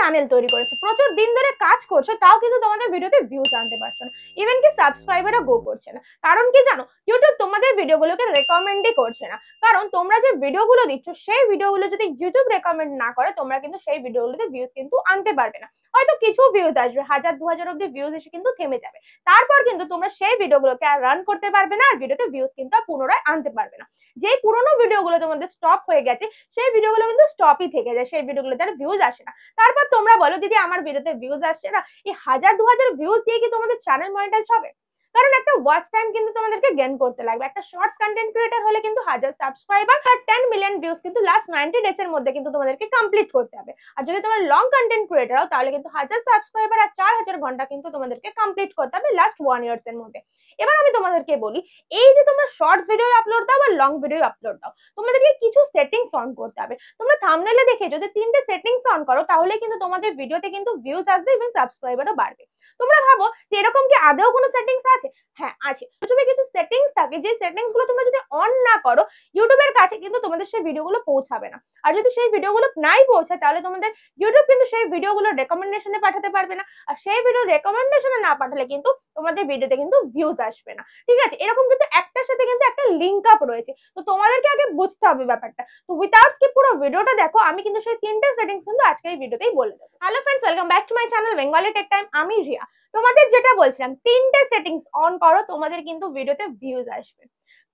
Channel তৈরি করেছো, প্রচুর দিন ধরে কাজ করছো, তাও কিন্তু তোমাদের ভিডিওতে ভিউজ আনতে পারছো না, ইভেন কি সাবস্ক্রাইবারও গো করছে না। কারণ কি জানো, ইউটিউব তোমাদের ভিডিওগুলোকে রেকমেন্ডই করছে না। কারণ তোমরা যে ভিডিওগুলো দিচ্ছ সেই ভিডিওগুলো যদি ইউটিউব রেকমেন্ড না করে, তোমরা কিন্তু সেই ভিডিওগুলোতে ভিউজ কিন্তু আনতে পারবে না। হয়তো কিছু ভিউজ আসবে, 1000 2000 অব্দি ভিউজ এসে কিন্তু থেমে যাবে। তারপর কিন্তু তোমরা সেই ভিডিওগুলোকে আর রান করতে পারবে না, আর ভিডিওতে ভিউজ কিন্তু আর পুনরায় আনতে পারবে না। যেই পুরোনো ভিডিওগুলো তোমাদের স্টপ হয়ে গেছে সেই ভিডিওগুলো কিন্তু স্টপই থেকে যায়, সেই ভিডিওগুলোতে আর ভিউজ আসে না। তারপর তোমরা বলো দিদি আমার ভিডিওতে ভিউজ আসছে না, এই 1000 2000 ভিউজ দিয়ে কি তোমাদের চ্যানেল মনিটাইজ হবে? কারণ একটা ওয়াচ টাইম কিন্তু তোমাদেরকে গেইন করতে লাগবে। একটা শর্টস কন্টেন্ট ক্রিয়েটর হলে কিন্তু 1000 সাবস্ক্রাইবার আর 10 মিলিয়ন ভিউজ কিন্তু লাস্ট 90 ডেজ এর মধ্যে কিন্তু তোমাদেরকে কমপ্লিট করতে হবে। আর যদি তোমরা লং কন্টেন্ট ক্রিয়েটর হও তাহলে কিন্তু 1000 সাবস্ক্রাইবার আর 4000 ঘন্টা কিন্তু তোমাদেরকে কমপ্লিট করতে হবে লাস্ট 1 ইয়ার্স এর মধ্যে। এবার আমি তোমাদেরকে বলি, এই যে তোমরা শর্টস ভিডিও আপলোড দাও বা লং ভিডিও আপলোড দাও, তোমাদেরকে কিছু সেটিংস অন করতে হবে। তোমরা থাম্বনেলে দেখে যদি 3টে সেটিংস অন করো তাহলে কিন্তু তোমাদের ভিডিওতে কিন্তু ভিউজ আসবে এবং সাবস্ক্রাইবারও বাড়বে। তোমরা ভাবো যে এরকম কি আদৌ কোনো সেটিংস আছে? হ্যাঁ আছে। ইউটিউবে কিছু সেটিংস থাকে, যে সেটিংস গুলো তোমরা যদি অন না করো ইউটিউবের কাছে কিন্তু তোমাদের সেই ভিডিওগুলো পৌঁছাবে না। আর যদি সেই ভিডিওগুলো নাই পৌঁছায় তাহলে তোমাদের ইউটিউব কিন্তু সেই ভিডিওগুলো রেকমেন্ডেশনে পাঠাতে পারবে না। আর সেই ভিডিও রেকমেন্ডেশনে না পাঠালে কিন্তু তোমাদের ভিডিওতে কিন্তু ভিউজ আসবে না। ঠিক আছে, এরকম কিন্তু একটার সাথে কিন্তু একটা লিঙ্ক আপ রয়েছে, তো তোমাদেরকে আগে বুঝতে হবে ব্যাপারটা। তো উইথাউট স্কিপ পুরো ভিডিওটা দেখো, আমি কিন্তু সেই 3টে সেটিংস কিন্তু আজকে এই ভিডিওতেই বলে দেবো। Hello friends, welcome back to my channel Bengali Tech Time. আমি রিয়া। তোমাদের যেটা বলছিলাম, 3টে সেটিংস অন করো, তোমাদের কিন্তু ভিডিওতে ভিউজ আসবে।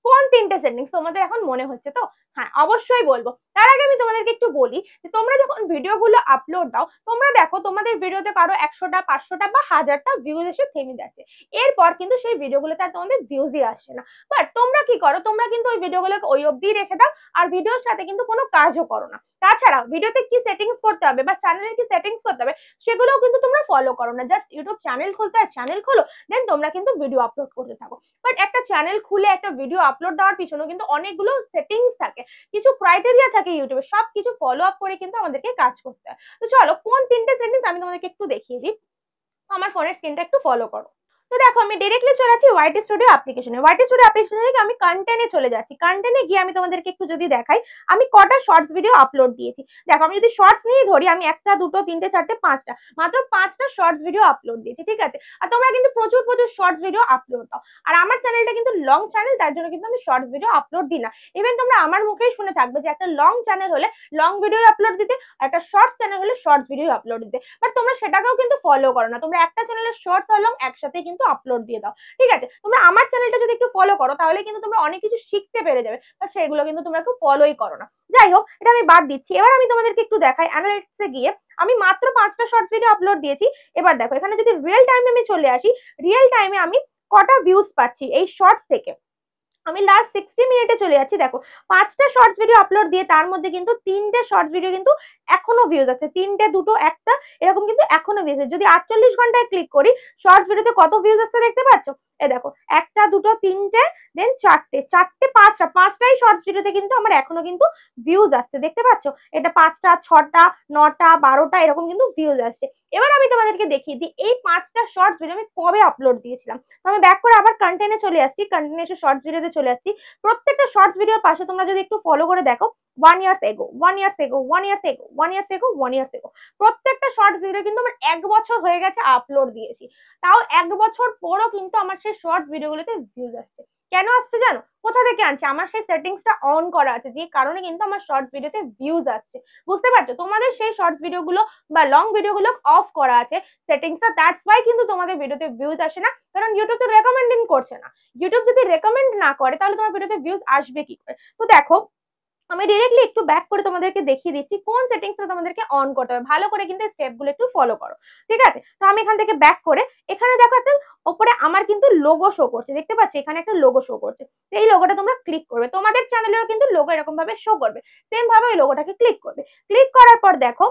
কোন 3টে সেটিংস তোমাদের এখন মনে হচ্ছে তো? হ্যাঁ অবশ্যই বলবো। তার আগে আমি তোমাদেরকে একটু বলি যে তোমরা যখন ভিডিওগুলো আপলোড দাও, তোমরা দেখো তোমাদের ভিডিওতে কারো 100টা 500টা বা 1000টা ভিউজ এসে থেমে যাচ্ছে, এরপর কিন্তু সেই ভিডিওগুলোতে আর তোমাদের ভিউজই আসছে না। বাট তোমরা কি করো, তোমরা কিন্তু ওই ভিডিওগুলোকে ওই অবধি রেখে দাও আর ভিডিওর সাথে কিন্তু কোনো কাজও করো না। তাছাড়া ভিডিওতে কি সেটিংস করতে হবে বা চ্যানেলে কি সেটিংস করতে হবে সেগুলোও কিন্তু তোমরা ফলো করো না। জাস্ট ইউটিউব চ্যানেল খুলতে হয়, চ্যানেল খোলো, দেন তোমরা কিন্তু ভিডিও আপলোড করতে থাকো। বাট একটা চ্যানেল খুলে একটা ভিডিও আপলোড দেওয়ার পিছনেও কিন্তু অনেকগুলো সেটিংস থাকে, কিছু ক্রাইটেরিয়া থাকে ইউটিউবে, সব কিছু ফলো আপ করে কিন্তু আমাদেরকে কাজ করতে হয়। তো চলো কোন 3টে সেটিংস আমি তোমাদেরকে একটু দেখিয়ে দিই। আমার ফোনের স্ক্রিনটা একটু ফলো করো। তো দেখো আমি ডিরেক্টলি চলে যাচ্ছি ওয়াইটি স্টুডিও অ্যাপ্লিকেশনে। ওয়াইটি স্টুডিও অ্যাপ্লিকেশনে থেকে আমি কন্টেন্টে চলে যাচ্ছি। কন্টেন্টে গিয়ে আমি তোমাদেরকে একটু যদি দেখাই আমি কটা শর্টস ভিডিও আপলোড দিয়েছি। দেখো আমি যদি শর্টস নিয়ে ধরি, আমি 1টা 2টো 3টে 4টে 5টা, মাত্র 5টা শর্টস ভিডিও আপলোড দিয়েছি। ঠিক আছে, আর তোমরা কিন্তু প্রচুর প্রচুর শর্টস ভিডিও আপলোড দাও। আর আমার চ্যানেলটা কিন্তু লং চ্যানেল, তার জন্য কিন্তু আমি শর্টস ভিডিও আপলোড দিই না। ইভেন তোমরা আমার মুখেই শুনে থাকবে যে একটা লং চ্যানেল হলে লং ভিডিও আপলোড দিতে, একটা শর্টস চ্যানেল হলে শর্টস ভিডিও আপলোড দিতে। বাট তোমরা সেটাকেও কিন্তু ফলো করো না, তোমরা একটা চ্যানেলের শর্টস আর লং একসাথে কিন্তু আপলোড দিয়ে দাও। ঠিক আছে, তোমরা আমার চ্যানেলটা যদি একটু ফলো করো তাহলে কিন্তু তোমরা অনেক কিছু শিখতে পেরে যাবে, বাট সেগুলো কিন্তু তোমরা কেউ ফলোই করো না। যাই হোক, এটা আমি বাদ দিচ্ছি। এবার আমি তোমাদেরকে একটু দেখাই অ্যানালিটিক্সে গিয়ে আমি মাত্র 5টা শর্টস ভিডিও আপলোড দিয়েছি। এবার দেখো এখানে যদি রিয়েল টাইমে আমি চলে আসি, রিয়েল টাইমে আমি কটা ভিউজ পাচ্ছি এই শর্টস থেকে। আমি লাস্ট 60 মিনিটে চলে যাচ্ছি। দেখো 5টা শর্টস ভিডিও আপলোড দিয়ে তার মধ্যে কিন্তু 3টে শর্টস ভিডিও কিন্তু এখনো ভিউজ আছে, 3টে 2টো 1টা এরকম কিন্তু এখনো ভিউজ আছে। যদি 48 ঘন্টায় ক্লিক করি শর্টস ভিডিওতে কত ভিউজ আসছে দেখতে পাচ্ছ? এ দেখো 1টা 2টো 3টে দেন 4টে 4টে 5টাই শর্টস ভিডিওতে কিন্তু আমার এখনো কিন্তু ভিউজ আসছে, দেখতে পাচ্ছ? এটা 5টা 6টা 9টা 12টা এরকম কিন্তু ভিউজ আসছে। এবার আমি তোমাদেরকে দেখিয়ে দিই এই 5টা শর্টস ভিডিও আমি কবে আপলোড দিয়েছিলাম। তো আমি ব্যাক করে আবার কন্টেন্টে চলে আসছি, কন্টেন্টে এসে শর্টস ভিডিওতে চলে আসছি। প্রত্যেকটা শর্টস ভিডিওর পাশে তোমরা যদি একটু ফলো করে দেখো 1 years ago 1 years ago 1 years ago 1 years ago 1 years ago, প্রত্যেকটা শর্টস ভিডিও কিন্তু আমার 1 বছর হয়ে গেছে আপলোড দিয়েছি। তাও 1 বছর পরও কিন্তু আমার সেই শর্টস ভিডিওগুলোতে ভিউজ আসছে। কেন আসছে জানো? কোথা থেকে আনছে? আমার সেই সেটিংসটা অন করা আছে, যে কারণে কিন্তু আমার শর্টস ভিডিওতে ভিউজ আসছে। বুঝতে পারছো? তোমাদের সেই শর্টস ভিডিওগুলো বা লং ভিডিওগুলো অফ করা আছে সেটিংসটা, দ্যাটস ওয়াই কিন্তু তোমাদের ভিডিওতে ভিউজ আসে না। কারণ ইউটিউব তো রেকমেন্ডিং করছে না। ইউটিউব যদি রেকমেন্ড না করে তাহলে তোমার ভিডিওতে ভিউজ আসবে কি করে? তো দেখো আমি ডিরেক্টলি একটু ব্যাক করে তোমাদেরকে দেখিয়ে দিচ্ছি কোন সেটিংসটা তোমাদেরকে অন করতে হবে। ভালো করে কিন্তু স্টেপগুলো একটু ফলো করো। ঠিক আছে, তো আমি এখান থেকে ব্যাক করে এখানে দেখো একটা উপরে আমার কিন্তু লোগো শো করছে, দেখতে পাচ্ছি এখানে একটা লোগো শো করছে। এই লোগোটা তোমরা ক্লিক করবে, তোমাদের চ্যানেলেও কিন্তু লোগো এরকম ভাবে শো করবে। সেম ভাবে ওই লোগোটাকে ক্লিক করবে। ক্লিক করার পর দেখো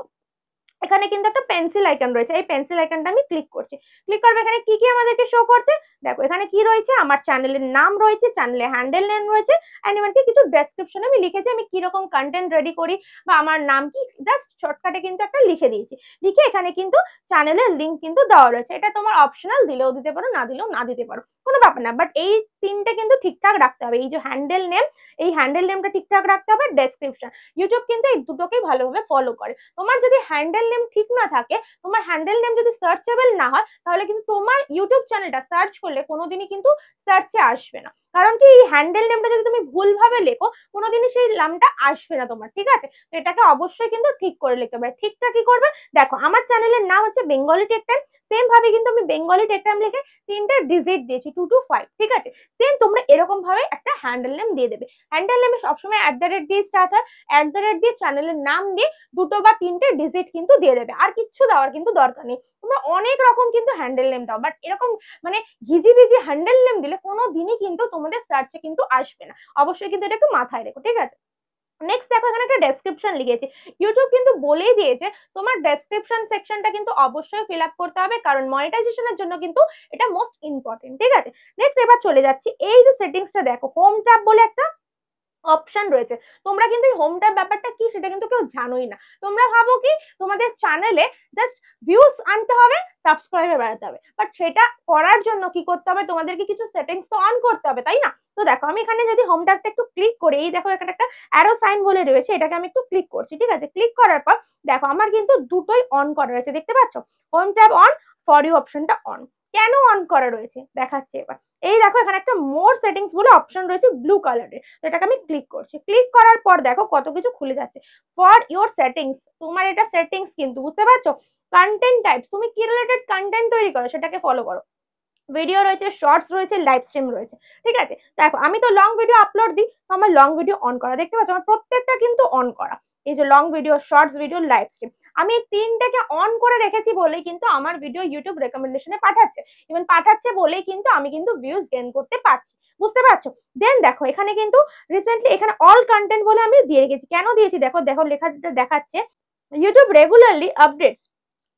এখানে কিন্তু একটা পেন্সিল আইকন রয়েছে, এই পেন্সিল আইকনটা আমি ক্লিক করছি। ক্লিক করবে, এখানে কি কি আমাদেরকে শো করছে দেখো। এখানে কি রয়েছে? আমার চ্যানেলের নাম রয়েছে, চ্যানেলের হ্যান্ডেল নেম রয়েছে, এন্ড এমনকি কিছু ডেসক্রিপশনে আমি লিখেছি আমি কি রকম কন্টেন্ট রেডি করি বা আমার নাম কি, জাস্ট শর্টকাটে কিন্তু একটা লিখে দিয়েছি। লিখে এখানে কিন্তু চ্যানেলের লিংক কিন্তু দেওয়া রয়েছে। এটা তোমার অপশনাল, দিলেও দিতে পারো না দিলেও না দিতে পারো, কোনো ব্যাপার না। বাট এই 3টে কিন্তু ঠিকঠাক রাখতে হবে। এই যে হ্যান্ডেল নেম, এই হ্যান্ডেল নেমটা ঠিকঠাক রাখতে হবে। ডেসক্রিপশন, ইউটিউব কিন্তু এই দুটোকেই ভালোভাবে ফলো করে। তোমার যদি হ্যান্ডেল নেম ঠিক না থাকে, তোমার হ্যান্ডেল নেম যদি সার্চেবল না হয়, তাহলে কিন্তু তোমার ইউটিউব চ্যানেলটা সার্চ করলে কোনোদিনই কিন্তু সার্চে আসবে না। কারণ কি এই হ্যান্ডেল নেমটা যদি তুমি ভুলভাবে লেখো, কোনোদিনই সেই নামটা আসবে না তোমার, ঠিক আছে? তো এটাকে অবশ্যই কিন্তু ঠিক করে লিখতে হবে। ঠিকটা কি করবে, দেখো আমার চ্যানেলের নাম হচ্ছে বেঙ্গলি টেক টাইম, সেম ভাবে কিন্তু আমি বেঙ্গলি টেক টাইম লিখে 3টে ডিজিট দিয়েছি 225, ঠিক আছে? সেম তোমরা এরকম ভাবে একটা হ্যান্ডেল নেম দিয়ে দেবে। হ্যান্ডেল নেমে সবসময় @ দিয়ে স্টার্ট হয়, @ দিয়ে চ্যানেলের নাম দিয়ে 2টো বা 3টে ডিজিট কিন্তু দিয়ে দেবে, আর কিচ্ছু দেওয়ার কিন্তু দরকার নেই। তোমরা অনেক রকম কিন্তু হ্যান্ডেল নেম দাও, বাট এরকম মানে ঘিজিবিজি হ্যান্ডেল নেম দিলে কোনো দিনই কিন্তু তোমাদের সার্চে কিন্তু আসবে না। অবশ্যই কিন্তু এটাকে মাথায় রেখো, ঠিক আছে? নেক্সট দেখো এখানে একটা ডেসক্রিপশন লিখেছি। ইউটিউব কিন্তু বলেই দিয়েছে তোমার ডেসক্রিপশন সেকশনটা কিন্তু অবশ্যই ফিল আপ করতে হবে, কারণ মনিটাইজেশনের জন্য কিন্তু এটা মোস্ট ইম্পর্টেন্ট, ঠিক আছে? নেক্সট এবার চলে যাচ্ছি, এই যে সেটিংসটা দেখো, হোম ট্যাব বলে একটা অপশন রয়েছে। তোমরা কিন্তু এই হোম ট্যাব ব্যাপারটা কি সেটা কিন্তু কেউ জানোই না। তোমরা ভাবো কি তোমাদের চ্যানেলে জাস্ট ভিউজ আনতে হবে, সাবস্ক্রাইবার বাড়াতে হবে, বাট সেটা করার জন্য কি করতে হবে, তোমাদেরকে কিছু সেটিংস তো অন করতে হবে, তাই না? তো দেখো আমি এখানে যদি হোম ট্যাবটা একটু ক্লিক করি, এই দেখো এখানে একটা অ্যারো সাইন বলে রয়েছে, এটাকে আমি একটু ক্লিক করছি, ঠিক আছে? ক্লিক করার পর দেখো আমার কিন্তু দুটোই অন করা রয়েছে, দেখতে পাচ্ছ? Home tab on, for you অপশনটা অন। কেন অন করা রয়েছে দেখাচ্ছি এবার। এই দেখো এখানে একটা মোর সেটিংস বলে অপশন রয়েছে ব্লু কালারের, তো এটাকে আমি ক্লিক করছি। ক্লিক করার পর দেখো কত কিছু খুলে যাচ্ছে। ফর ইওর সেটিংস, তোমার এটা সেটিংস কিন্তু, বুঝতে পারছো? কন্টেন্ট টাইপস, তুমি কি রিলেটেড কন্টেন্ট তৈরি করো সেটাকে ফলো করো। ভিডিও রয়েছে, শর্টস রয়েছে, লাইভ স্ট্রিম রয়েছে, ঠিক আছে? দেখো আমি তো লং ভিডিও আপলোড দিই, তো আমার লং ভিডিও অন করা, দেখতে পাচ্ছ আমার প্রত্যেকটা কিন্তু অন করা। এই যে long video, shorts video, live stream, আমি এই 3টাকে অন করে রেখেছি বলেই কিন্তু আমার ভিডিও ইউটিউব রেকমেন্ডেশনে পাঠাচ্ছে। ইভেন পাঠাচ্ছে বলেই কিন্তু আমি কিন্তু ভিউজ গেইন করতে পারছি, বুঝতে পারছো? দেন দেখো এখানে কিন্তু রিসেন্টলি এখানে অল কন্টেন্ট বলে আমি দিয়ে রেখেছি। কেন দিয়েছি দেখো, দেখো লেখা দেখাচ্ছে YouTube regularly updates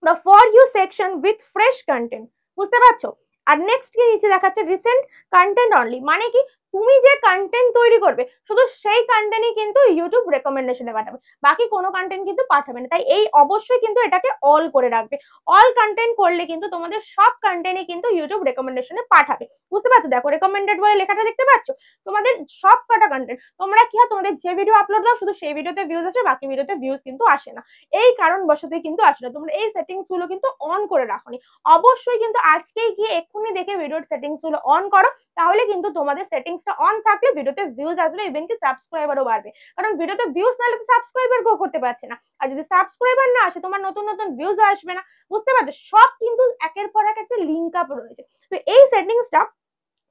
the for you section with fresh content, বুঝতে পারছো? আর নেক্সট কি নিচে দেখাচ্ছে রিসেন্ট কন্টেন্ট অনলি, মানে কি তুমি যে কন্টেন্ট তৈরি করবে শুধু সেই কন্টেন্টই কিন্তু ইউটিউব রেকমেন্ডেশনে পাঠাবে, বাকি কোনো কন্টেন্ট কিন্তু পাঠাবে না। তাই এই অবশ্যই কিন্তু এটাকে অল করে রাখবে। অল কন্টেন্ট করলে কিন্তু তোমাদের সব কন্টেন্টই কিন্তু ইউটিউব রেকমেন্ডেশনে পাঠাবে, বুঝতে পারছো? দেখো রেকমেন্ডেড বলে লেখাটা দেখতে পাচ্ছ? তোমাদের সব কটা কন্টেন্ট, তোমরা কি হয় তোমাদের যে ভিডিও আপলোড দাও শুধু সেই ভিডিওতে ভিউজ আসে, বাকি ভিডিওতে ভিউজ কিন্তু আসে না। এই কারণবশতই কিন্তু আসে না। তোমরা এই সেটিংস গুলো কিন্তু অন করে রাখোনি। অবশ্যই কিন্তু আজকেই গিয়ে এক্ষুনি দেখে ভিডিওর সেটিংস গুলো অন করো, তাহলে কিন্তু তোমাদের সেটিংসটা অন থাকলে ভিডিওতে ভিউজ আসবে, ইভেন কি সাবস্ক্রাইবারও বাড়বে। কারণ ভিডিওতে ভিউজ না হলে সাবস্ক্রাইবার গ্রো করতে পারছে না, আর যদি সাবস্ক্রাইবার না আসে তোমার নতুন নতুন ভিউজ আসবে না, বুঝতে পারছো? সব কিন্তু একের পর এক একটা লিঙ্ক আপ রয়েছে। তো এই সেটিংসটা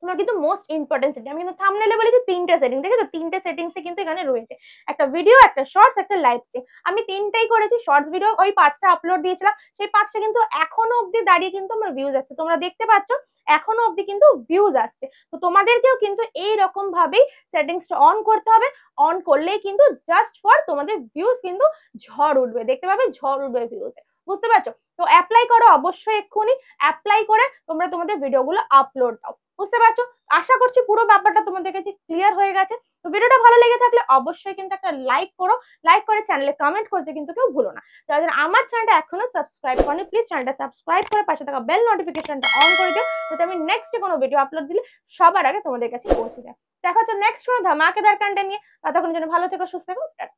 তোমার কিন্তু মোস্ট ইম্পর্টেন্ট সেটিং। আমি কিন্তু থাম্বনেলে বলেছি 3টে সেটিং, দেখেছো? 3টে সেটিংস কিন্তু এখানে রয়েছে, একটা ভিডিও, একটা শর্টস, একটা লাইভ স্ট্রিম। আমি 3টাই করেছি। শর্টস ভিডিও ওই 5টা আপলোড দিয়েছিলাম, সেই 5টা কিন্তু এখনো অব্দি দাঁড়িয়ে কিন্তু আমার ভিউজ আসছে, তোমরা দেখতে পাচ্ছ এখনো অব্দি কিন্তু ভিউজ আসছে। তো তোমাদেরকেও কিন্তু এই রকম ভাবেই সেটিংসটা অন করতে হবে। অন করলেই কিন্তু জাস্ট ফর তোমাদের ভিউজ কিন্তু ঝড় উঠবে, দেখতে পাবে ঝড় উঠবে ভিউজে, বুঝতে পারছো? তো অ্যাপ্লাই করো অবশ্যই, এক্ষুনি অ্যাপ্লাই করে তোমরা তোমাদের ভিডিওগুলো আপলোড দাও, বুঝতে পারছো? আশা করছি পুরো ব্যাপারটা তোমাদের কাছে ক্লিয়ার হয়ে গেছে। তো ভিডিওটা ভালো লেগে থাকলে অবশ্যই কিন্তু একটা লাইক করো, লাইক করে চ্যানেলে কমেন্ট করতে কিন্তু কেউ ভুলো না। যারা আমার চ্যানেলটা এখনো সাবস্ক্রাইব করনি, প্লিজ চ্যানেলটা সাবস্ক্রাইব করে পাশে থাকা বেল নোটিফিকেশনটা অন করে দিও, যাতে আমি নেক্সট কোনো ভিডিও আপলোড দিলে সবার আগে তোমাদের কাছে পৌঁছে যায়। দেখা হচ্ছে নেক্সট কোনো ধামাকেদার কন্টেন্ট নিয়ে। ততক্ষণের জন্য ভালো থেকো, সুস্থ থেকো, টাটা।